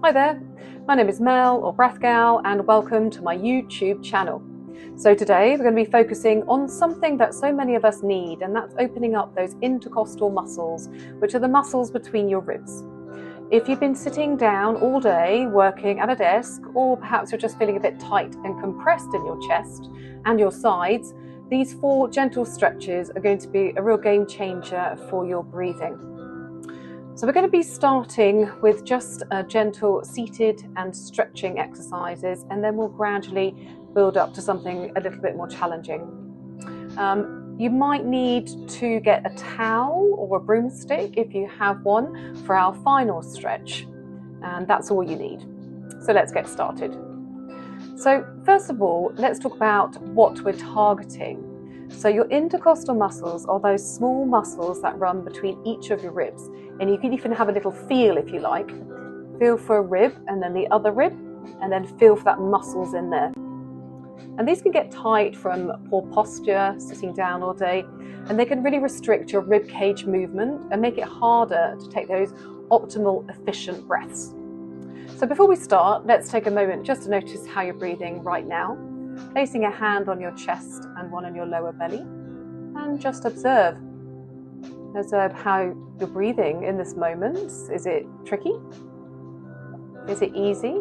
Hi there, my name is Mel or BreathGal and welcome to my YouTube channel. So today we're going to be focusing on something that so many of us need, and that's opening up those intercostal muscles, which are the muscles between your ribs. If you've been sitting down all day working at a desk, or perhaps you're just feeling a bit tight and compressed in your chest and your sides, these 4 gentle stretches are going to be a real game changer for your breathing. So we're going to be starting with just gentle seated and stretching exercises, and then we'll gradually build up to something a little bit more challenging. You might need to get a towel or a broomstick if you have one for our final stretch, and that's all you need. So let's get started. So first of all, let's talk about what we're targeting. So your intercostal muscles are those small muscles that run between each of your ribs. And you can even have a little feel if you like. Feel for a rib and then the other rib, and then feel for that muscles in there. And these can get tight from poor posture, sitting down all day, and they can really restrict your rib cage movement and make it harder to take those optimal, efficient breaths. So before we start, let's take a moment just to notice how you're breathing right now. Placing a hand on your chest and one on your lower belly, and just observe. Observe how you're breathing in this moment. Is it tricky? Is it easy?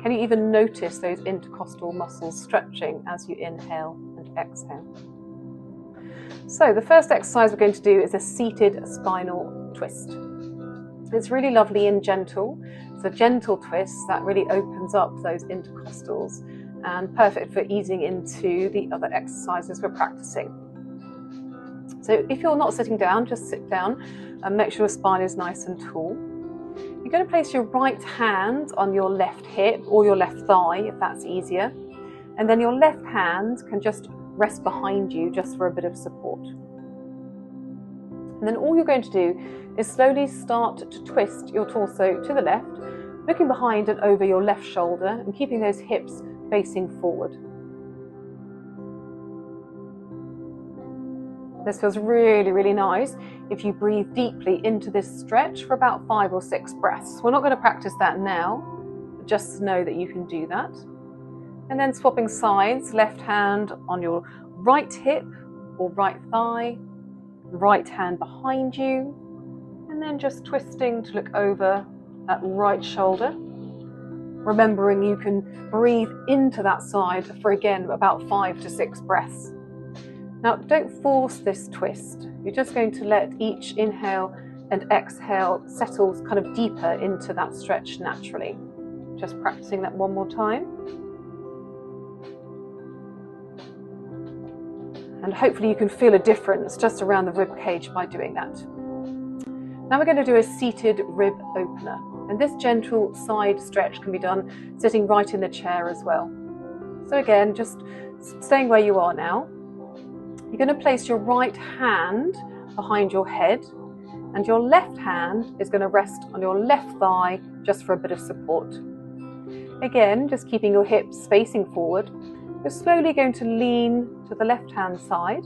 Can you even notice those intercostal muscles stretching as you inhale and exhale? So the first exercise we're going to do is a seated spinal twist. It's really lovely and gentle. It's a gentle twist that really opens up those intercostals and perfect for easing into the other exercises we're practicing. So if you're not sitting down, just sit down and make sure your spine is nice and tall. You're going to place your right hand on your left hip or your left thigh if that's easier, and then your left hand can just rest behind you just for a bit of support. And then all you're going to do is slowly start to twist your torso to the left, looking behind and over your left shoulder and keeping those hips facing forward. This feels really, really nice if you breathe deeply into this stretch for about 5 or 6 breaths. We're not going to practice that now, but just know that you can do that. And then swapping sides, left hand on your right hip or right thigh, right hand behind you, and then just twisting to look over that right shoulder. Remembering you can breathe into that side for, again, about 5 to 6 breaths. Now, don't force this twist. You're just going to let each inhale and exhale settle kind of deeper into that stretch naturally. Just practicing that one more time. And hopefully you can feel a difference just around the rib cage by doing that. Now we're going to do a seated rib opener. And this gentle side stretch can be done sitting right in the chair as well. So again, just staying where you are now. You're going to place your right hand behind your head, and your left hand is going to rest on your left thigh just for a bit of support. Again, just keeping your hips facing forward. You're slowly going to lean to the left hand side,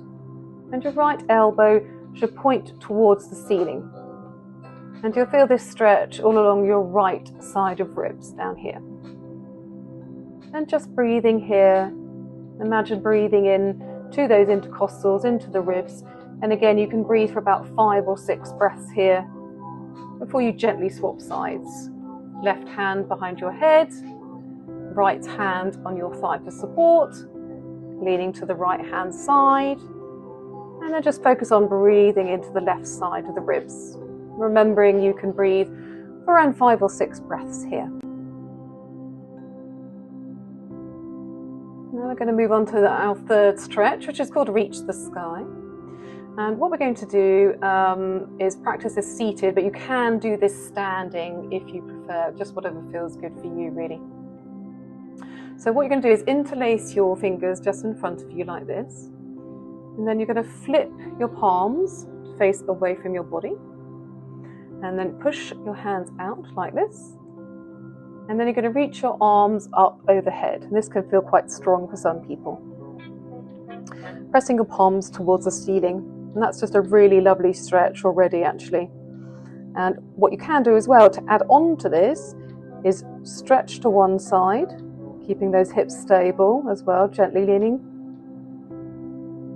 and your right elbow should point towards the ceiling. And you'll feel this stretch all along your right side of ribs down here. And just breathing here. Imagine breathing in to those intercostals, into the ribs. And again, you can breathe for about 5 or 6 breaths here before you gently swap sides. Left hand behind your head, right hand on your thigh for support, leaning to the right hand side. And then just focus on breathing into the left side of the ribs. Remembering you can breathe for around 5 or 6 breaths here. Now we're going to move on to our third stretch, which is called Reach the Sky. And what we're going to do is practice this seated, but you can do this standing if you prefer, just whatever feels good for you really. So what you're going to do is interlace your fingers just in front of you like this. And then you're going to flip your palms to face away from your body. And then push your hands out like this. And then you're going to reach your arms up overhead. And this can feel quite strong for some people. Pressing your palms towards the ceiling. And that's just a really lovely stretch already, actually. And what you can do as well to add on to this is stretch to one side, keeping those hips stable as well, gently leaning.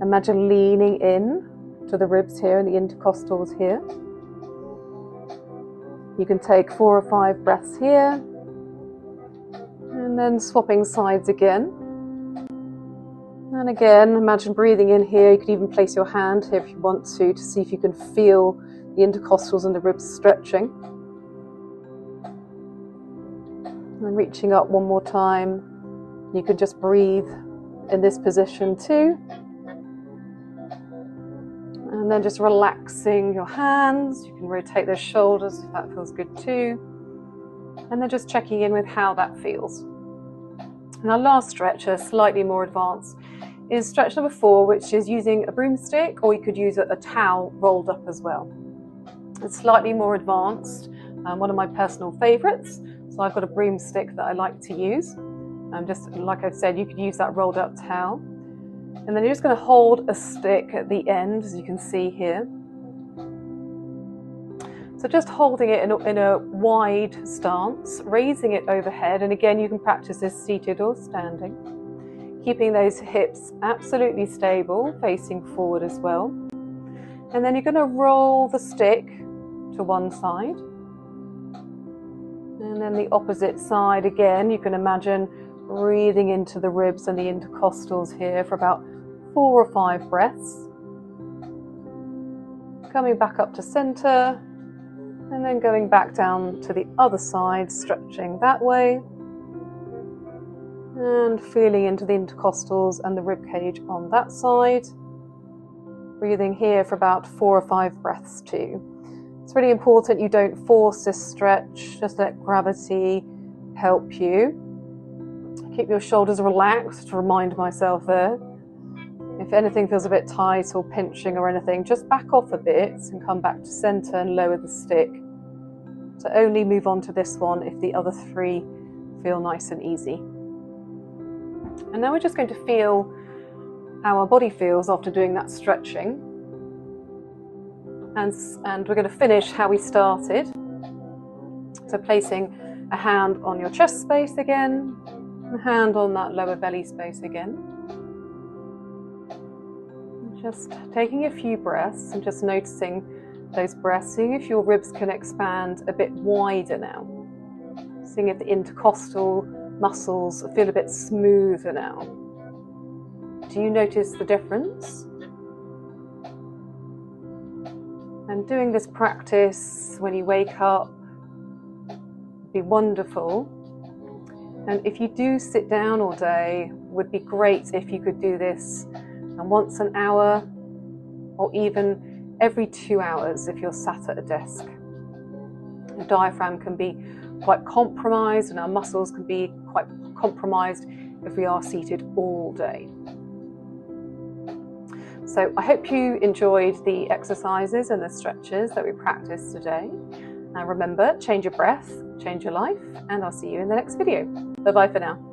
Imagine leaning in to the ribs here and the intercostals here. You can take 4 or 5 breaths here, and then swapping sides again. And again, imagine breathing in here. You could even place your hand here if you want to see if you can feel the intercostals and the ribs stretching. And then reaching up one more time. You can just breathe in this position too. And then just relaxing your hands. You can rotate those shoulders if that feels good too. And then just checking in with how that feels. And our last stretcher, slightly more advanced, is stretch number 4, which is using a broomstick, or you could use a towel rolled up as well. It's slightly more advanced, one of my personal favourites. So I've got a broomstick that I like to use. Just like I said, you could use that rolled up towel. And then you're just going to hold a stick at the end, as you can see here. So just holding it in a wide stance, raising it overhead. And again, you can practice this seated or standing. Keeping those hips absolutely stable, facing forward as well. And then you're going to roll the stick to one side. And then the opposite side again, you can imagine breathing into the ribs and the intercostals here for about 4 or 5 breaths. Coming back up to center, and then going back down to the other side, stretching that way. And feeling into the intercostals and the rib cage on that side. Breathing here for about 4 or 5 breaths too. It's really important you don't force this stretch, just let gravity help you. Keep your shoulders relaxed, to remind myself there. If anything feels a bit tight or pinching or anything, just back off a bit and come back to center and lower the stick. So only move on to this one if the other 3 feel nice and easy. And now we're just going to feel how our body feels after doing that stretching. And we're going to finish how we started. So placing a hand on your chest space again, a hand on that lower belly space again. Just taking a few breaths and just noticing those breaths, seeing if your ribs can expand a bit wider now. Seeing if the intercostal muscles feel a bit smoother now. Do you notice the difference? And doing this practice when you wake up would be wonderful. And if you do sit down all day, would be great if you could do this once an hour, or even every 2 hours if you're sat at a desk. The diaphragm can be quite compromised, and our muscles can be quite compromised if we are seated all day. So I hope you enjoyed the exercises and the stretches that we practiced today. And remember, change your breath, change your life, and I'll see you in the next video. Bye bye for now.